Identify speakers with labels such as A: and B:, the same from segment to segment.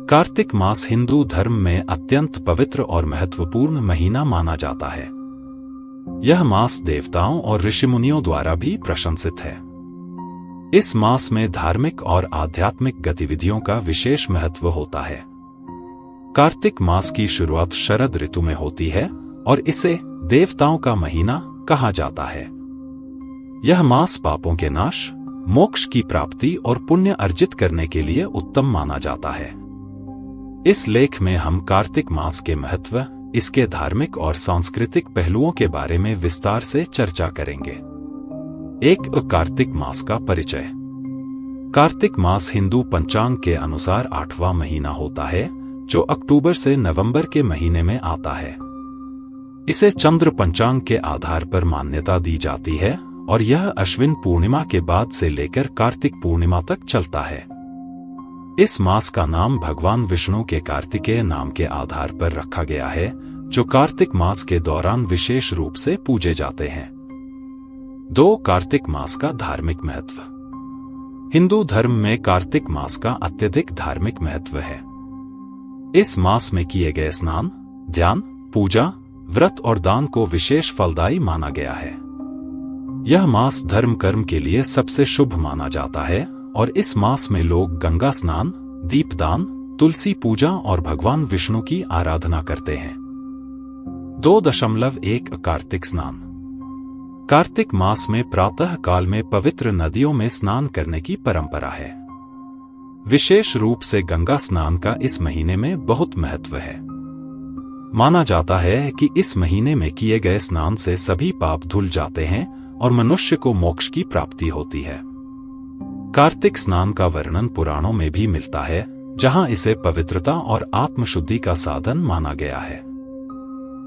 A: कार्तिक मास हिंदू धर्म में अत्यंत पवित्र और महत्वपूर्ण महीना माना जाता है। यह मास देवताओं और ऋषिमुनियों द्वारा भी प्रशंसित है। इस मास में धार्मिक और आध्यात्मिक गतिविधियों का विशेष महत्व होता है। कार्तिक मास की शुरुआत शरद ऋतु में होती है और इसे देवताओं का महीना कहा जाता है। यह मास पापों के नाश, मोक्ष की प्राप्ति और पुण्य अर्जित करने के लिए उत्तम माना जाता है। इस लेख में हम कार्तिक मास के महत्व, इसके धार्मिक और सांस्कृतिक पहलुओं के बारे में विस्तार से चर्चा करेंगे। कार्तिक मास का परिचय। कार्तिक मास हिंदू पंचांग के अनुसार 8वां महीना होता है, जो अक्टूबर से नवंबर के महीने में आता है। इसे चंद्र पंचांग के आधार पर मान्यता दी जाती है और यह अश्विन पूर्णिमा के बाद से लेकर कार्तिक पूर्णिमा तक चलता है। इस मास का नाम भगवान विष्णु के कार्तिकेय नाम के आधार पर रखा गया है, जो कार्तिक मास के दौरान विशेष रूप से पूजे जाते हैं। कार्तिक मास का धार्मिक महत्व। हिंदू धर्म में कार्तिक मास का अत्यधिक धार्मिक महत्व है। इस मास में किए गए स्नान, ध्यान, पूजा, व्रत और दान को विशेष फलदायी माना गया है। यह मास धर्म कर्म के लिए सबसे शुभ माना जाता है और इस मास में लोग गंगा स्नान, दीपदान, तुलसी पूजा और भगवान विष्णु की आराधना करते हैं। 2.1 कार्तिक स्नान। कार्तिक मास में प्रातः काल में पवित्र नदियों में स्नान करने की परंपरा है। विशेष रूप से गंगा स्नान का इस महीने में बहुत महत्व है। माना जाता है कि इस महीने में किए गए स्नान से सभी पाप धुल जाते हैं और मनुष्य को मोक्ष की प्राप्ति होती है। कार्तिक स्नान का वर्णन पुराणों में भी मिलता है, जहां इसे पवित्रता और आत्मशुद्धि का साधन माना गया है।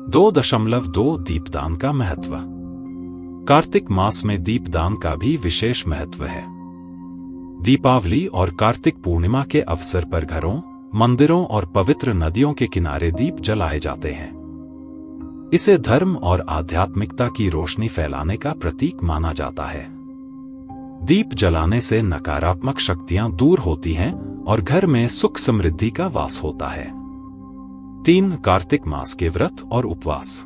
A: 2.2 दीपदान का महत्व। कार्तिक मास में दीपदान का भी विशेष महत्व है। दीपावली और कार्तिक पूर्णिमा के अवसर पर घरों, मंदिरों और पवित्र नदियों के किनारे दीप जलाए जाते हैं। इसे धर्म और आध्यात्मिकता की रोशनी फैलाने का प्रतीक माना जाता है। दीप जलाने से नकारात्मक शक्तियां दूर होती हैं और घर में सुख समृद्धि का वास होता है। 3 कार्तिक मास के व्रत और उपवास।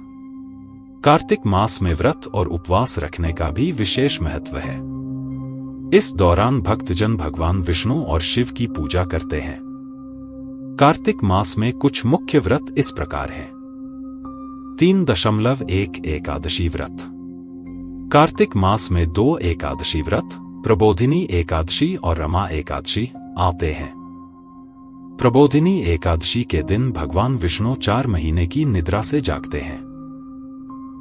A: कार्तिक मास में व्रत और उपवास रखने का भी विशेष महत्व है। इस दौरान भक्तजन भगवान विष्णु और शिव की पूजा करते हैं। कार्तिक मास में कुछ मुख्य व्रत इस प्रकार हैं। 3.1 एकादशी व्रत। कार्तिक मास में 2 एकादशी व्रत, प्रबोधिनी एकादशी और रमा एकादशी आते हैं। प्रबोधिनी एकादशी के दिन भगवान विष्णु 4 महीने की निद्रा से जागते हैं।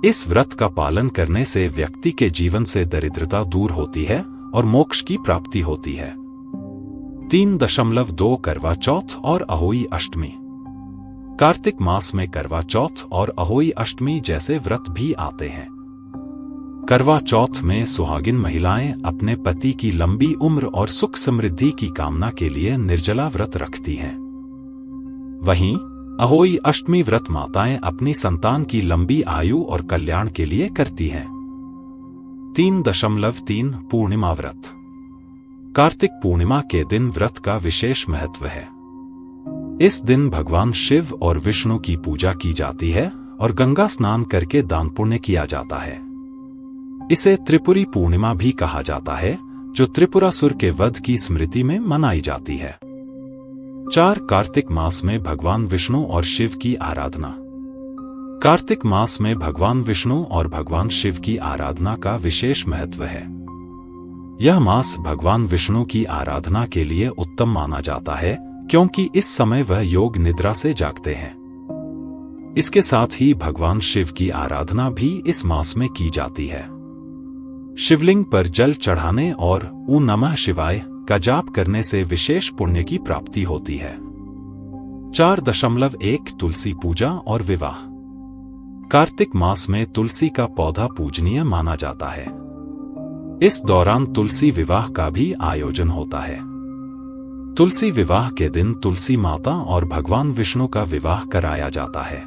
A: इस व्रत का पालन करने से व्यक्ति के जीवन से दरिद्रता दूर होती है और मोक्ष की प्राप्ति होती है। 3.2 करवा चौथ और अहोई अष्टमी। कार्तिक मास में करवा चौथ और अहोई अष्टमी जैसे व्रत भी आते हैं। करवा चौथ में सुहागिन महिलाएं अपने पति की लंबी उम्र और सुख समृद्धि की कामना के लिए निर्जला व्रत रखती हैं। वहीं अहोई अष्टमी व्रत माताएं अपनी संतान की लंबी आयु और कल्याण के लिए करती हैं। 3.3 पूर्णिमा व्रत। कार्तिक पूर्णिमा के दिन व्रत का विशेष महत्व है। इस दिन भगवान शिव और विष्णु की पूजा की जाती है और गंगा स्नान करके दान पुण्य किया जाता है। इसे त्रिपुरी पूर्णिमा भी कहा जाता है, जो त्रिपुरासुर के वध की स्मृति में मनाई जाती है। 4 कार्तिक मास में भगवान विष्णु और शिव की आराधना। कार्तिक मास में भगवान विष्णु और भगवान शिव की आराधना का विशेष महत्व है। यह मास भगवान विष्णु की आराधना के लिए उत्तम माना जाता है, क्योंकि इस समय वह योग निद्रा से जागते हैं। इसके साथ ही भगवान शिव की आराधना भी इस मास में की जाती है। शिवलिंग पर जल चढ़ाने और ऊ नमः शिवाय का जाप करने से विशेष पुण्य की प्राप्ति होती है। 4.1 तुलसी पूजा और विवाह। कार्तिक मास में तुलसी का पौधा पूजनीय माना जाता है। इस दौरान तुलसी विवाह का भी आयोजन होता है। तुलसी विवाह के दिन तुलसी माता और भगवान विष्णु का विवाह कराया जाता है।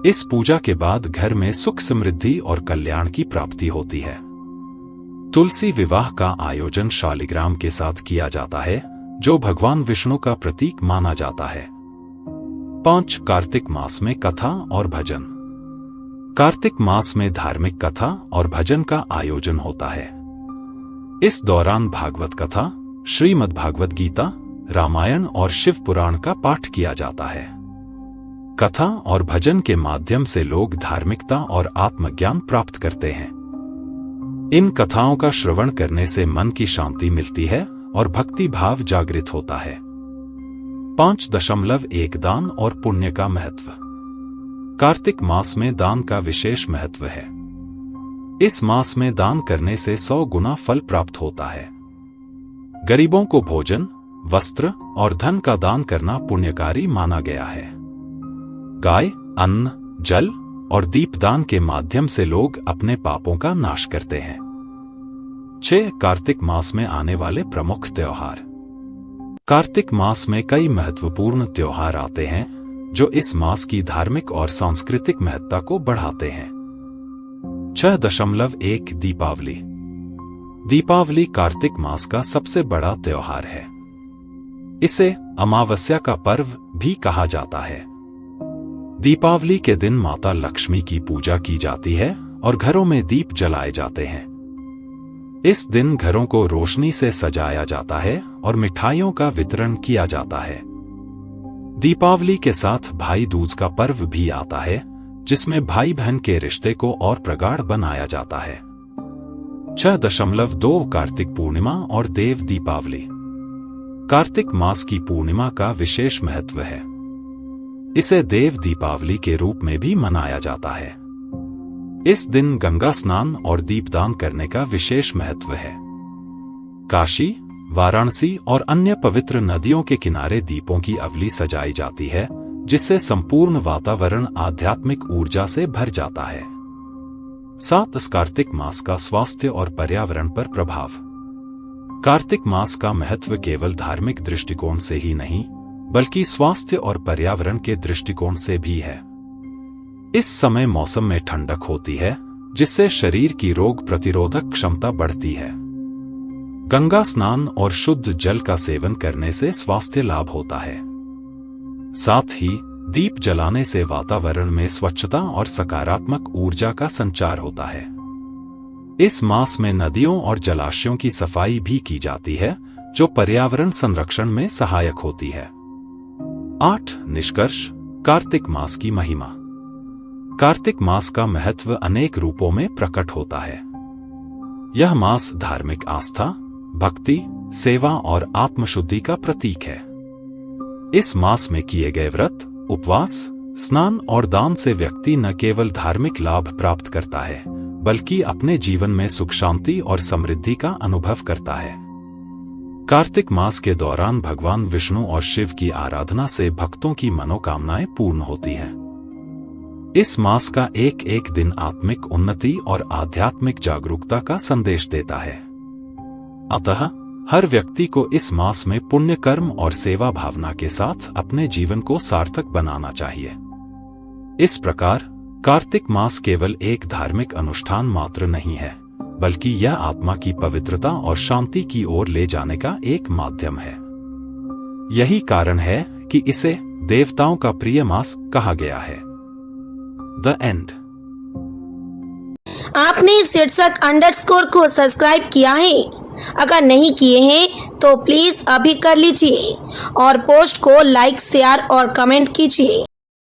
A: इस पूजा के बाद घर में सुख समृद्धि और कल्याण की प्राप्ति होती है। तुलसी विवाह का आयोजन शालिग्राम के साथ किया जाता है, जो भगवान विष्णु का प्रतीक माना जाता है। 5. कार्तिक मास में कथा और भजन। कार्तिक मास में धार्मिक कथा और भजन का आयोजन होता है। इस दौरान भागवत कथा, श्रीमद् भागवत गीता, रामायण और शिव पुराण का पाठ किया जाता है। कथा और भजन के माध्यम से लोग धार्मिकता और आत्मज्ञान प्राप्त करते हैं। इन कथाओं का श्रवण करने से मन की शांति मिलती है और भक्ति भाव जागृत होता है। 5.1 दान और पुण्य का महत्व। कार्तिक मास में दान का विशेष महत्व है। इस मास में दान करने से 100 गुना फल प्राप्त होता है। गरीबों को भोजन, वस्त्र और धन का दान करना पुण्यकारी माना गया है। गाय, अन्न, जल और दीपदान के माध्यम से लोग अपने पापों का नाश करते हैं। 6. कार्तिक मास में आने वाले प्रमुख त्योहार। कार्तिक मास में कई महत्वपूर्ण त्योहार आते हैं जो इस मास की धार्मिक और सांस्कृतिक महत्ता को बढ़ाते हैं। 6.1 दीपावली। दीपावली कार्तिक मास का सबसे बड़ा त्योहार है। इसे अमावस्या का पर्व भी कहा जाता है। दीपावली के दिन माता लक्ष्मी की पूजा की जाती है और घरों में दीप जलाए जाते हैं। इस दिन घरों को रोशनी से सजाया जाता है और मिठाइयों का वितरण किया जाता है। दीपावली के साथ भाई दूज का पर्व भी आता है, जिसमें भाई बहन के रिश्ते को और प्रगाढ़ बनाया जाता है। 6.2 कार्तिक पूर्णिमा और देव दीपावली। कार्तिक मास की पूर्णिमा का विशेष महत्व है। इसे देव दीपावली के रूप में भी मनाया जाता है। इस दिन गंगा स्नान और दीपदान करने का विशेष महत्व है। काशी, वाराणसी और अन्य पवित्र नदियों के किनारे दीपों की अवली सजाई जाती है, जिससे संपूर्ण वातावरण आध्यात्मिक ऊर्जा से भर जाता है। 7. कार्तिक मास का स्वास्थ्य और पर्यावरण पर प्रभाव। कार्तिक मास का महत्व केवल धार्मिक दृष्टिकोण से ही नहीं, बल्कि स्वास्थ्य और पर्यावरण के दृष्टिकोण से भी है। इस समय मौसम में ठंडक होती है, जिससे शरीर की रोग प्रतिरोधक क्षमता बढ़ती है। गंगा स्नान और शुद्ध जल का सेवन करने से स्वास्थ्य लाभ होता है। साथ ही दीप जलाने से वातावरण में स्वच्छता और सकारात्मक ऊर्जा का संचार होता है। इस मास में नदियों और जलाशयों की सफाई भी की जाती है, जो पर्यावरण संरक्षण में सहायक होती है। 8. निष्कर्ष। कार्तिक मास की महिमा। कार्तिक मास का महत्व अनेक रूपों में प्रकट होता है। यह मास धार्मिक आस्था, भक्ति, सेवा और आत्मशुद्धि का प्रतीक है। इस मास में किए गए व्रत, उपवास, स्नान और दान से व्यक्ति न केवल धार्मिक लाभ प्राप्त करता है, बल्कि अपने जीवन में सुख, शांति और समृद्धि का अनुभव करता है। कार्तिक मास के दौरान भगवान विष्णु और शिव की आराधना से भक्तों की मनोकामनाएं पूर्ण होती हैं। इस मास का एक एक दिन आत्मिक उन्नति और आध्यात्मिक जागरूकता का संदेश देता है। अतः हर व्यक्ति को इस मास में पुण्य कर्म और सेवा भावना के साथ अपने जीवन को सार्थक बनाना चाहिए। इस प्रकार कार्तिक मास केवल एक धार्मिक अनुष्ठान मात्र नहीं है, बल्कि यह आत्मा की पवित्रता और शांति की ओर ले जाने का एक माध्यम है। यही कारण है कि इसे देवताओं का प्रिय मास कहा गया है। The end।
B: आपने शीर्षक अंडरस्कोर को सब्सक्राइब किया है? अगर नहीं किए हैं तो प्लीज अभी कर लीजिए और पोस्ट को लाइक, शेयर और कमेंट कीजिए।